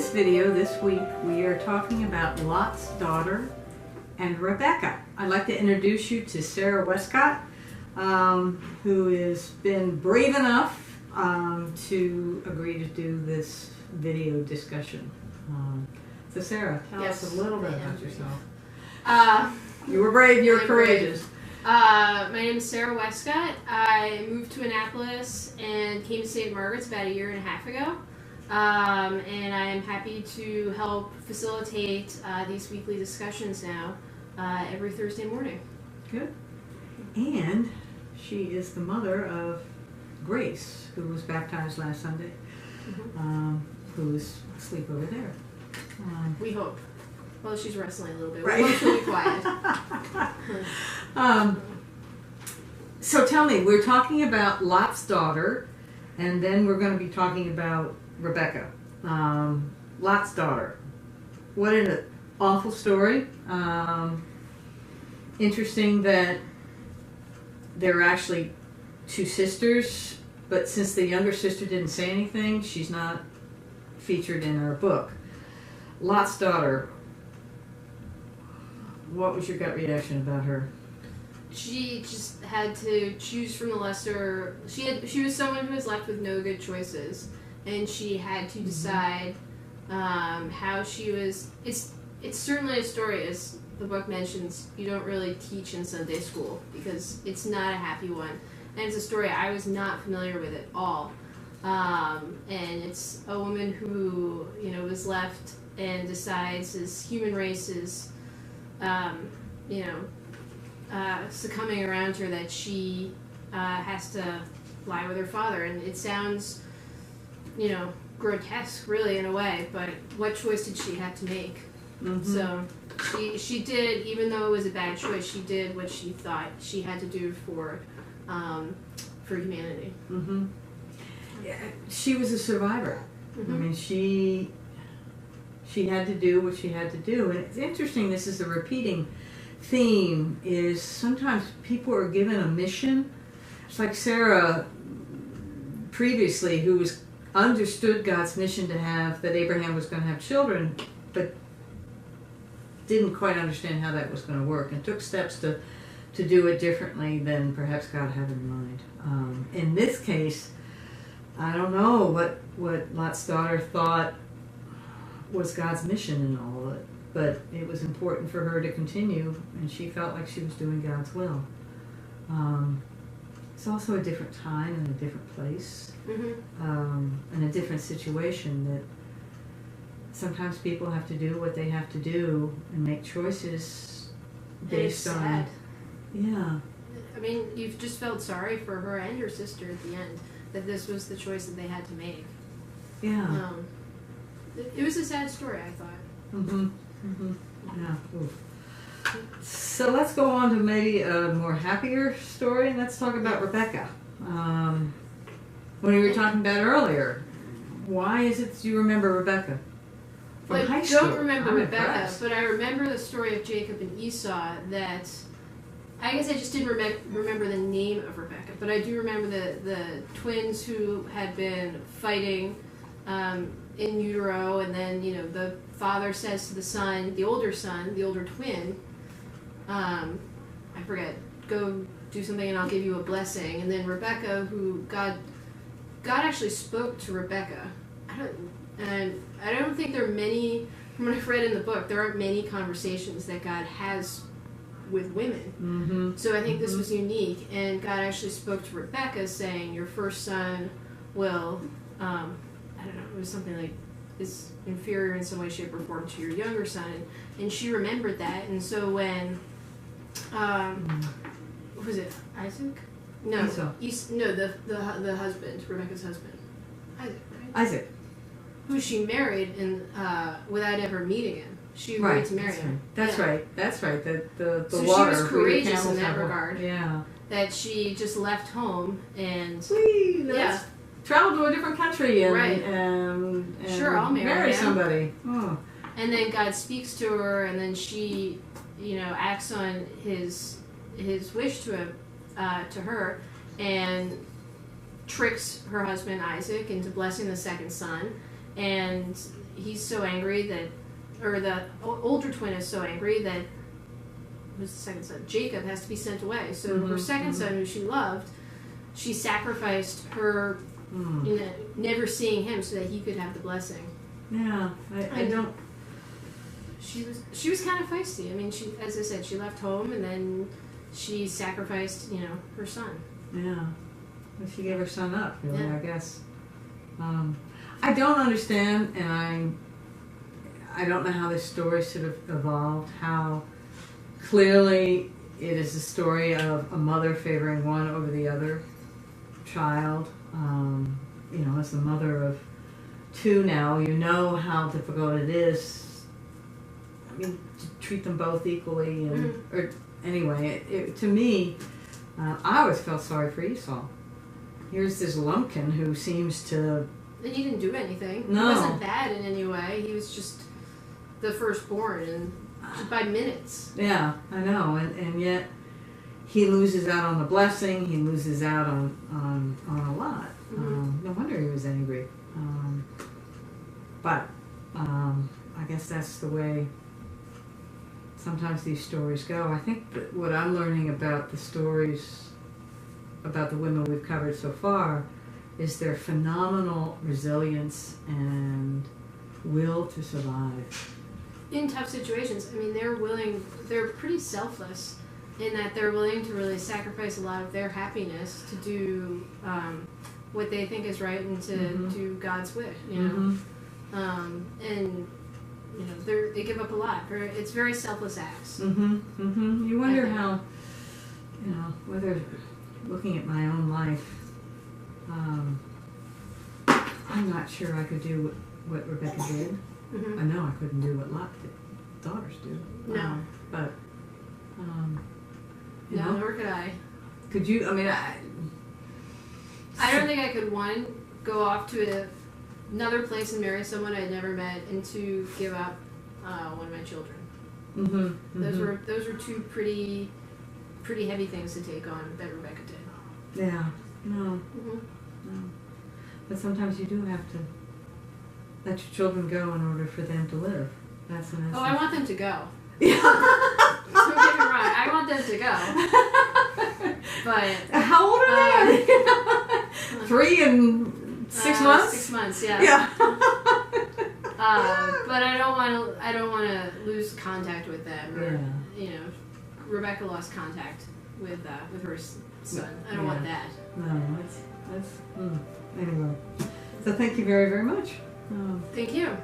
this video this week we are talking about Lot's daughter and Rebekah. I'd like to introduce you to Sarah Westcott, who has been brave enough to agree to do this video discussion. So Sarah, tell us a little bit about yourself. You were brave, you were courageous. My name is Sarah Westcott. I moved to Annapolis and came to St. Margaret's about a year and a half ago. And I am happy to help facilitate these weekly discussions now every Thursday morning. Good. And she is the mother of Grace, who was baptized last Sunday, who is asleep over there. We hope. Well, she's wrestling a little bit. Right. We hope she'll be quiet. So tell me, we're talking about Lot's daughter, and then we're going to be talking about Rebekah. Lot's daughter. What an awful story. Interesting that there are actually two sisters, but since the younger sister didn't say anything, she's not featured in our book. Lot's daughter. What was your gut reaction about her? She just had to choose from the lesser. She was someone who was left with no good choices, and she had to decide how she was. It's certainly a story, as the book mentions, you don't really teach in Sunday school because it's not a happy one, and it's a story I was not familiar with at all. And it's a woman who was left and decides as human race is succumbing around her that she has to lie with her father, and it sounds grotesque really in a way, but what choice did she have to make? So she did, even though it was a bad choice, she did what she thought she had to do for humanity. Yeah, she was a survivor. I mean, she had to do what she had to do, and it's interesting, this is a repeating theme, is sometimes people are given a mission. It's like Sarah previously, who was understood God's mission to have, that Abraham was going to have children, but didn't quite understand how that was going to work, and took steps to do it differently than perhaps God had in mind. In this case, I don't know what Lot's daughter thought was God's mission in all of it, but it was important for her to continue, and she felt like she was doing God's will. It's also a different time and a different place, and a different situation, that sometimes people have to do what they have to do and make choices based on... Sad. Yeah. I mean, you've just felt sorry for her and your sister at the end, that this was the choice that they had to make. Yeah. It was a sad story, I thought. Yeah. Oof. So let's go on to maybe a more happier story, and let's talk about Rebekah. When we were talking about earlier, why is it you remember Rebekah? From high school. I don't remember I'm Rebekah, impressed. but I remember the story of Jacob and Esau. That I guess I just didn't remember the name of Rebekah, but I do remember the twins who had been fighting in utero, and then the father says to the son, the older twin, I forget, go do something and I'll give you a blessing. And then Rebekah, who God actually spoke to Rebekah. I don't think there are many, from what I've read in the book, there aren't many conversations that God has with women. So I think this was unique, and God actually spoke to Rebekah saying, your first son will, I don't know, it was something like, is inferior in some way, shape, or form to your younger son, and she remembered that. And so when, what was it, Isaac? No, Esau. No, the husband, Rebekah's husband, Isaac, right? Isaac. Who she married without ever meeting him. She agreed to marry him. That's right. The so water. she was courageous in that regard. Yeah. That she just left home and travel to a different country and, right. and sure, I'll marry somebody. Oh. And then God speaks to her, and then she, acts on his wish to her, and tricks her husband Isaac into blessing the second son. and he's so angry that, or the older twin is so angry that, who's the second son? Jacob has to be sent away. So her second son, who she loved, she sacrificed her, never seeing him so that he could have the blessing. Yeah, I don't. She was kind of feisty. I mean, she, as I said, she left home and then she sacrificed, her son. Yeah, well, she gave her son up, really. I guess. I don't understand, and I don't know how this story sort of evolved. How clearly it is a story of a mother favoring one over the other child. As the mother of two now, you know how difficult it is. I mean, to treat them both equally, or anyway, to me, I always felt sorry for Esau. Here's this lumpkin who seems to. And he didn't do anything. No. He wasn't bad in any way. He was just the firstborn, and just by minutes. Yeah, I know, and yet he loses out on the blessing. He loses out on a lot. No wonder he was angry. But I guess that's the way sometimes these stories go. I think that what I'm learning about the stories about the women we've covered so far is their phenomenal resilience and will to survive. In tough situations, I mean, they're pretty selfless in that they're willing to really sacrifice a lot of their happiness to do what they think is right and to do God's wish, and they give up a lot. It's very selfless acts. You wonder how, whether looking at my own life, I'm not sure I could do what Rebekah did. I know I couldn't do what Lot's daughters do. No. But, no, nor could I. Could you? I mean, I don't think I could, one, go off to another place and marry someone I'd never met, and two, give up one of my children. Those were two pretty heavy things to take on that Rebekah did. Yeah. No. But sometimes you do have to let your children go in order for them to live. That's an essence. Oh, I want them to go. Yeah. Don't get me wrong. I want them to go. But how old are they? 3 and 6 months. 6 months, yeah. Yeah. But I don't want to lose contact with them. Or, Rebekah lost contact with her son. I don't want that. No, that's anyway. So thank you very, very much. Thank you.